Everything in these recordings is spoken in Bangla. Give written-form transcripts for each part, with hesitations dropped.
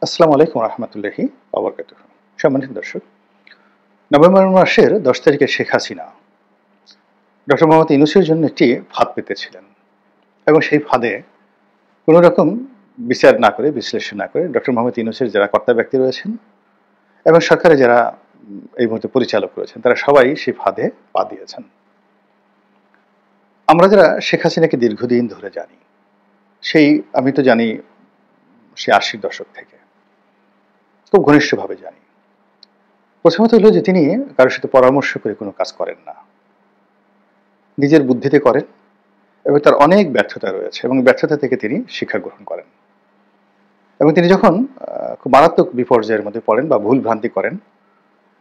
আসসালামু আলাইকুম রহমতুল্লাহি ওয়া সম্মানিত দর্শক, নভেম্বর মাসের 10 তারিখে শেখ হাসিনা ডক্টর মোহাম্মদ ইউনূসের জন্য একটি ফাঁদ পেতেছিলেন এবং সেই ফাঁদে কোনো রকম বিচার না করে, বিশ্লেষণ না করে ডক্টর মোহাম্মদ ইউনূসের যারা কর্তা ব্যক্তি রয়েছেন এবং সরকারে যারা এই মুহূর্তে পরিচালক রয়েছেন, তারা সবাই সেই ফাঁদে পা দিয়েছেন। আমরা যারা শেখ হাসিনাকে দীর্ঘদিন ধরে জানি, আমি তো জানি সেই 80-র দশক থেকে খুব ঘনিষ্ঠভাবে জানি। প্রথমত হলো যে তিনি কারোর সাথে পরামর্শ করে কোনো কাজ করেন না, নিজের বুদ্ধিতে করেন এবং তার অনেক ব্যর্থতা রয়েছে এবং ব্যর্থতা থেকে তিনি শিক্ষা গ্রহণ করেন। এবং তিনি যখন খুব মারাত্মক বিপর্যয়ের মধ্যে পড়েন বা ভুল ভ্রান্তি করেন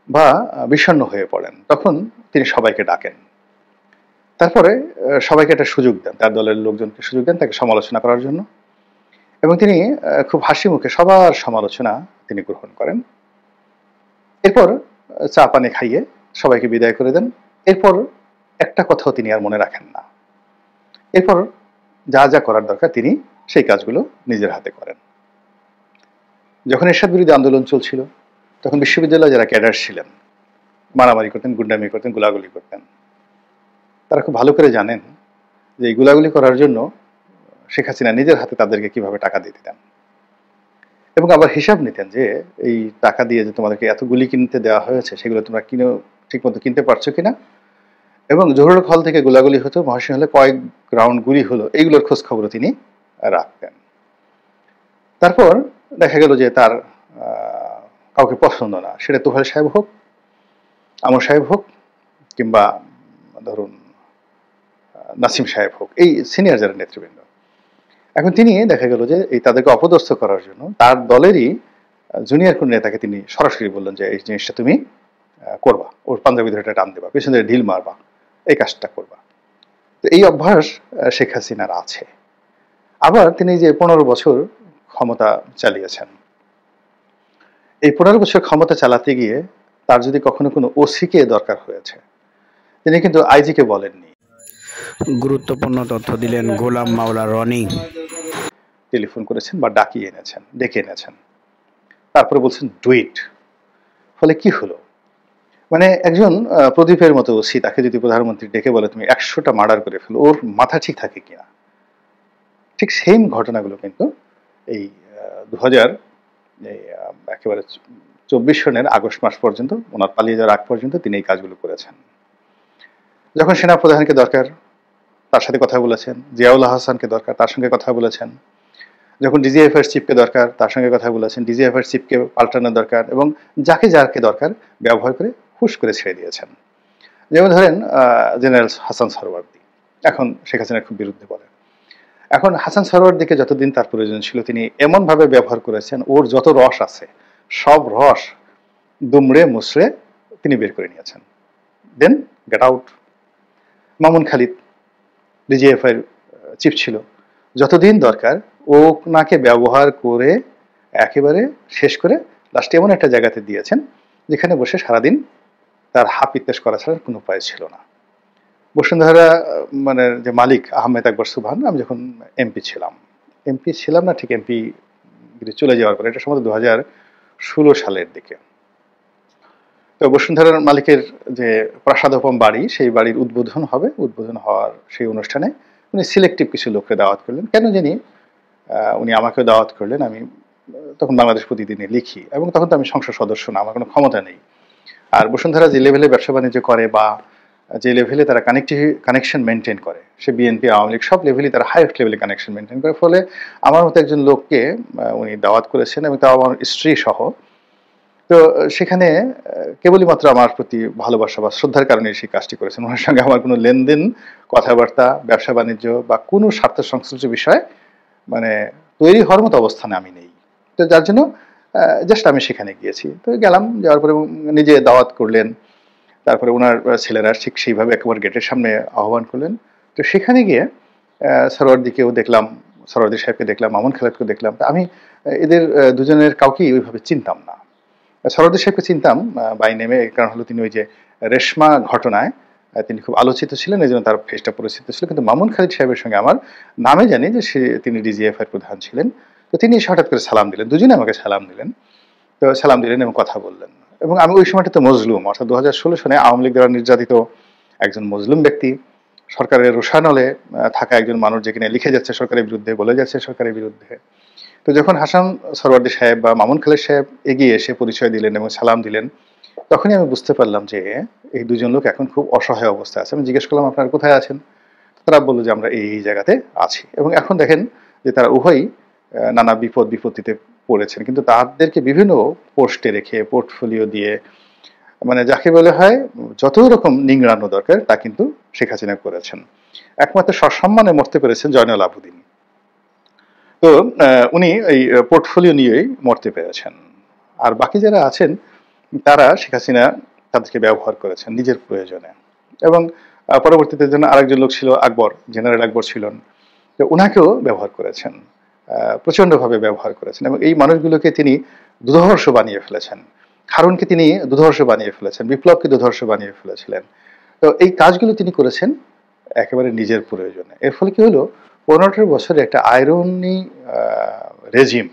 বা বিষণ্ণ হয়ে পড়েন, তখন তিনি সবাইকে ডাকেন, তারপরে সবাইকে একটা সুযোগ দেন, তার দলের লোকজনকে সুযোগ দেন তাকে সমালোচনা করার জন্য, এবং তিনি খুব হাসি মুখে সবার সমালোচনা তিনি গ্রহণ করেন। এরপর চা পানি খাইয়ে সবাইকে বিদায় করে দেন। এরপর একটা কথাও তিনি আর মনে রাখেন না। এরপর যা যা করার দরকার তিনি সেই কাজগুলো নিজের হাতে করেন। যখন এরশাদ বিরোধী আন্দোলন চলছিল, তখন বিশ্ববিদ্যালয়ে যারা ক্যাডার ছিলেন মারামারি করতেন, গুন্ডামি করতেন, গোলাগুলি করতেন। তারা খুব ভালো করে জানেন যে এই গোলাগুলি করার জন্য শেখ হাসিনা নিজের হাতে তাদেরকে কিভাবে টাকা দিতে দেন এবং আবার হিসাব নিতেন যে এই টাকা দিয়ে যে তোমাদেরকে এত গুলি কিনতে দেওয়া হয়েছে, সেগুলো তোমরা ঠিকমতো কিনতে পারছো কিনা, এবং জহুরুল হল থেকে গোলাগুলি হতো, মহাশয় হলে কয়েক রাউন্ড গুলি হলো, এইগুলোর খোঁজ খবরও তিনি রাখতেন। তারপর দেখা গেল যে তার কাউকে পছন্দ না, সেটা তোফায়েল সাহেব হোক, আমর সাহেব হোক, কিংবা ধরুন নাসিম সাহেব হোক, এই সিনিয়র যারা নেতৃবৃন্দ। এখন তিনি দেখা গেল যে এই তাদেরকে অপদস্থ করার জন্য তার দলেরই জুনিয়র কোন নেতাকে তিনি সরাসরি বললেন যে এই জিনিসটা তুমি করবা, ওর পাঞ্জাবি ধরে টান দেবা, পেছনে ঢিল মারবা, এই কাজটা করবা। তো এই অভ্যাস শেখ হাসিনার আছে। আবার তিনি যে 15 বছর ক্ষমতা চালিয়েছেন, এই 15 বছর ক্ষমতা চালাতে গিয়ে তার যদি কখনো কোনো ওসিকে দরকার হয়েছে, তিনি কিন্তু আইজিকে বলেননি। গুরুত্বপূর্ণ তথ্য দিলেন গোলাম মাওলা রনি। টেলিফোন করেছেন বা ডেকে এনেছেন, তারপরে বলছেন ডুইট। ফলে কি হলো, মানে একজন প্রদীপের মতো ওসি, তাকে যদি প্রধানমন্ত্রী ডেকে বলে তুমি 100টা মার্ডার করে ফেলো, ওর মাথা ঠিক থাকে কিনা? ঠিক সেম ঘটনাগুলো কিন্তু এই 2000 একেবারে 24 সনের আগস্ট মাস পর্যন্ত, ওনার পালিয়ে যাওয়ার আগ পর্যন্ত তিনি এই কাজগুলো করেছেন। যখন সেনাপ্রধানকে দরকার তার সাথে কথা বলেছেন, জিয়াউল হাসানকে দরকার তার সঙ্গে কথা বলেছেন, যখন ডিজিএফআই চিফকে দরকার তার সঙ্গে কথা বলেছেন, ডিজিএফআই চিফকে পাল্টানোর দরকার, এবং যাকে দরকার ব্যবহার করে হুশ করে ছেড়ে দিয়েছেন। যেমন ধরেন জেনারেল হাসান সরওয়ার্দী এখন শেখ হাসিনার খুব বিরুদ্ধে বলে। এখন হাসান সরওয়ার্দীকে যতদিন তার প্রয়োজন ছিল তিনি এমনভাবে ব্যবহার করেছেন, ওর যত রস আছে সব রস দুমড়ে মুচড়ে তিনি বের করে নিয়েছেন। Then get out. Mamun Khalid DGFI chief ছিল, যতদিন দরকার ওনাকে ব্যবহার করে একেবারে শেষ করে লাস্টে এমন একটা জায়গাতে দিয়েছেন যেখানে বসে সারাদিন তার হাপিত্তেশ করা ছাড়া কোনো উপায় ছিল না। বসুন্ধরা মানে যে মালিক আহমেদ আকবর সুবহান, আমি যখন এমপি ছিলাম না, ঠিক এমপি চলে যাওয়ার পরে, এটা সম্ভবত 2016 সালের দিকে, তো বসুন্ধরার মালিকের যে প্রাসাদোপম বাড়ি, সেই বাড়ির উদ্বোধন হবে। উদ্বোধন হওয়ার সেই অনুষ্ঠানে উনি সিলেক্টিভ কিছু লোককে দাওয়াত করলেন, কেন জানি উনি আমাকেও দাওয়াত করলেন। আমি তখন বাংলাদেশ প্রতিদিনে লিখি এবং তখন তো আমি সংসদ সদস্য না, আমার কোনো ক্ষমতা নেই। আর বসুন্ধরা যে লেভেলে ব্যবসা বাণিজ্য করে বা যে লেভেলে তারা কানেকশন মেনটেন করে, সে বিএনপি আওয়ামী লীগ সব লেভেলই তারা হাইয়েস্ট লেভেলে কানেকশন মেনটেন করে। ফলে আমার মতো একজন লোককে উনি দাওয়াত করেছেন এবং তাও আমার স্ত্রী সহ। তো সেখানে কেবলই মাত্র আমার প্রতি ভালোবাসা বা শ্রদ্ধার কারণে সেই কাজটি করেছেন। ওনার সঙ্গে আমার কোনো লেনদেন, কথাবার্তা, ব্যবসা বাণিজ্য বা কোনো স্বার্থ সংশ্লিষ্ট বিষয় মানে তৈরি হওয়ার মতো অবস্থানে আমি নেই। তো যার জন্য জাস্ট আমি সেখানে গিয়েছি। তো গেলাম, যাওয়ার পরে নিজে দাওয়াত করলেন, তারপরে ওনার ছেলেরা ঠিক সেইভাবে একেবারে গেটের সামনে আহ্বান করলেন। তো সেখানে গিয়ে সরওয়ার্দীকেও দেখলাম, সরওয়ার্দী সাহেবকে দেখলাম, মামুন খালেদকে দেখলাম। আমি এদের দুজনের কাউকেই ওইভাবে চিনতাম না। সরওয়ার্দী সাহেবকে চিনতাম বাই নেমে, কারণ হলো তিনি ওই যে রেশমা ঘটনায় তিনি খুব আলোচিত ছিলেন, এই জন্য তার ফেসটা পরিচিত ছিল। কিন্তু মামুন খালিদ সাহেবের সঙ্গে আমার নামে জানি যে তিনি ডিজিএফআই প্রধান ছিলেন। তো তিনি এসে হঠাৎ করে সালাম দিলেন, দুজনে আমাকে সালাম দিলেন। তো সালাম দিলেন এবং কথা বললেন। এবং আমি ওই সময়টাতে মজলুম, অর্থাৎ 2016 সনে আওয়ামী লীগ দ্বারা নির্যাতিত একজন মজলুম ব্যক্তি, সরকারের রোষানলে থাকা একজন মানুষ, যেখানে লিখে যাচ্ছে সরকারের বিরুদ্ধে, বলে যাচ্ছে সরকারের বিরুদ্ধে। তো যখন হাসান সরওয়ার্দী সাহেব বা মামুন খালেদ সাহেব এগিয়ে এসে পরিচয় দিলেন এবং সালাম দিলেন, তখনই আমি বুঝতে পারলাম যে এই দুজন লোক এখন খুব অসহায় অবস্থায় আছে। আমি জিজ্ঞেস করলাম, আপনারা কোথায় আছেন? তারা বললো যে আমরা এই জায়গাতে আছি। এবং এখন দেখেন যে তারা উভয়ই নানা বিপদ বিপত্তিতে পড়েছেন, কিন্তু তাদেরকে বিভিন্ন পোস্টে রেখে, পোর্টফোলিও দিয়ে, মানে যাকে বলে হয় যত রকম নিংড়ানো দরকার তা কিন্তু শেখ হাসিনা করেছেন। একমাত্র সসম্মানে মরতে পেরেছেন জয়নুল আবেদিন। তো উনি এই পোর্টফোলিও নিয়েই মরতে পেরেছেন। আর বাকি যারা আছেন তারা শেখ হাসিনা তাদেরকে ব্যবহার করেছেন নিজের প্রয়োজনে। এবং পরবর্তীতে যেন আরেকজন লোক ছিল আকবর, জেনারেল আকবর ছিলেন, তো ওনাকেও ব্যবহার করেছেন, প্রচন্ডভাবে ব্যবহার করেছেন। এবং এই মানুষগুলোকে তিনি দুধর্ষ বানিয়ে ফেলেছেন। হারুনকে তিনি দুধর্ষ বানিয়ে ফেলেছেন, বিপ্লবকে দুধর্ষ বানিয়ে ফেলেছিলেন। তো এই কাজগুলো তিনি করেছেন একেবারে নিজের প্রয়োজনে। এর ফলে কি হলো, 15 বছরে একটা আয়রনি রেজিম,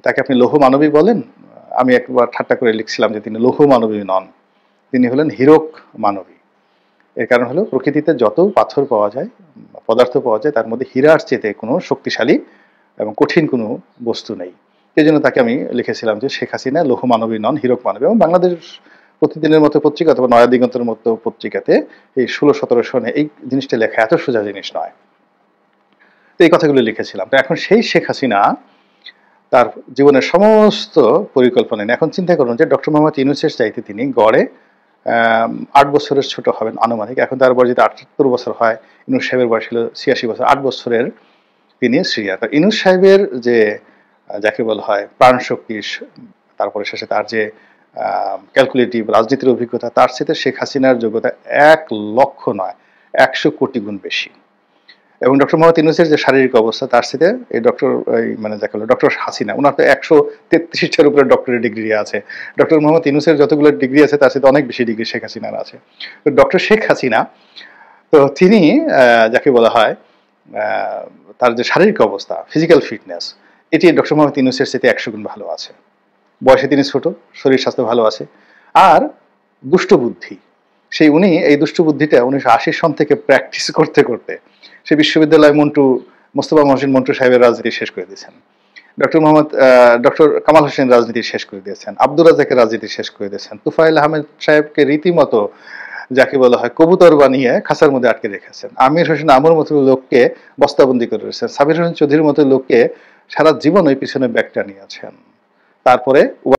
তাকে আপনি লৌহ মানবী বলেন, আমি একবার ঠাট্টা করে লিখছিলাম যে তিনি লৌহ মানবী নন, তিনি হলেন হীরক মানবী। এর কারণ হলো প্রকৃতিতে যত পাথর পাওয়া যায়, পদার্থ পাওয়া যায়, তার মধ্যে হীরার চেয়ে কোনো শক্তিশালী এবং কঠিন কোনো বস্তু নেই। এই জন্য তাকে আমি লিখেছিলাম যে শেখ হাসিনা লৌহ মানবী নন, হীরক মানবী। এবং বাংলাদেশ প্রতিদিনের মতো পত্রিকা অথবা নয়া দিগন্তের মতো পত্রিকাতে এই 16-17 সনে এই জিনিসটা লেখা এত সোজা জিনিস নয়। তো এই কথাগুলো লিখেছিলাম। তো এখন সেই শেখ হাসিনা তার জীবনের সমস্ত পরিকল্পনা নেই। এখন চিন্তা করুন যে ডক্টর মোহাম্মদ ইউনূসের চাইতে তিনি গড়ে 8 বছরের ছোট হবেন আনুমানিক। এখন তার বয়স যদি 78 বছর হয়, ইউনূস সাহেবের বয়স ছিল 86 বছর, 8 বছরের তিনি সিনিয়র। ইউনূস সাহেবের যে যাকে বলা হয় প্রাণশক্তি, তারপরে শেষে তার যে ক্যালকুলেটিভ রাজনীতির অভিজ্ঞতা, তার সাথে শেখ হাসিনার যোগ্যতা 1 লক্ষ নয় 100 কোটি গুণ বেশি। এবং ডক্টর মোহাম্মদ ইউনূসের যে শারীরিক অবস্থা, তার সাথে এই মানে যাকে বলে ডক্টর হাসিনা, ওনার তো 133টার উপরে ডক্টরের ডিগ্রি আছে। ডক্টর মোহাম্মদ ইউনূসের যতগুলো ডিগ্রি আছে তার সাথে অনেক বেশি ডিগ্রি শেখ হাসিনার আছে। তো ডক্টর শেখ হাসিনা, তো তিনি যাকে বলা হয় তার যে শারীরিক অবস্থা, ফিজিক্যাল ফিটনেস, এটি ডক্টর মোহাম্মদ ইউনূসের সাথে 100 গুণ ভালো আছে। বয়সে তিনি ছোট, শরীর স্বাস্থ্য ভালো আছে। আর দুষ্ট বুদ্ধি, সেই উনি এই দুষ্ট বুদ্ধিটা 1980 সন থেকে প্র্যাকটিস করতে করতে সে বিশ্ববিদ্যালয় মোস্তফা মহসিন মন্টু সাহেবের রাজনীতি শেষ করে দিয়েছেন, ডক্টর কামাল হোসেন রাজনীতি শেষ করে দিয়েছেন, আব্দুর রাজ্জাকের রাজনীতি শেষ করে দিয়েছেন, তুফাইল আহমেদ সাহেবকে রীতিমতো যাকে বলা হয় কবুতর বানিয়ে খাঁচার মধ্যে আটকে রেখেছেন, আমির হোসেন আমর মতো লোককে বস্তাবন্দি করে রেখেছেন, সাবির হোসেন চৌধুরীর মতো লোককে সারা জীবন ওই পিছনে ব্যাগটা নিয়েছেন। তারপরে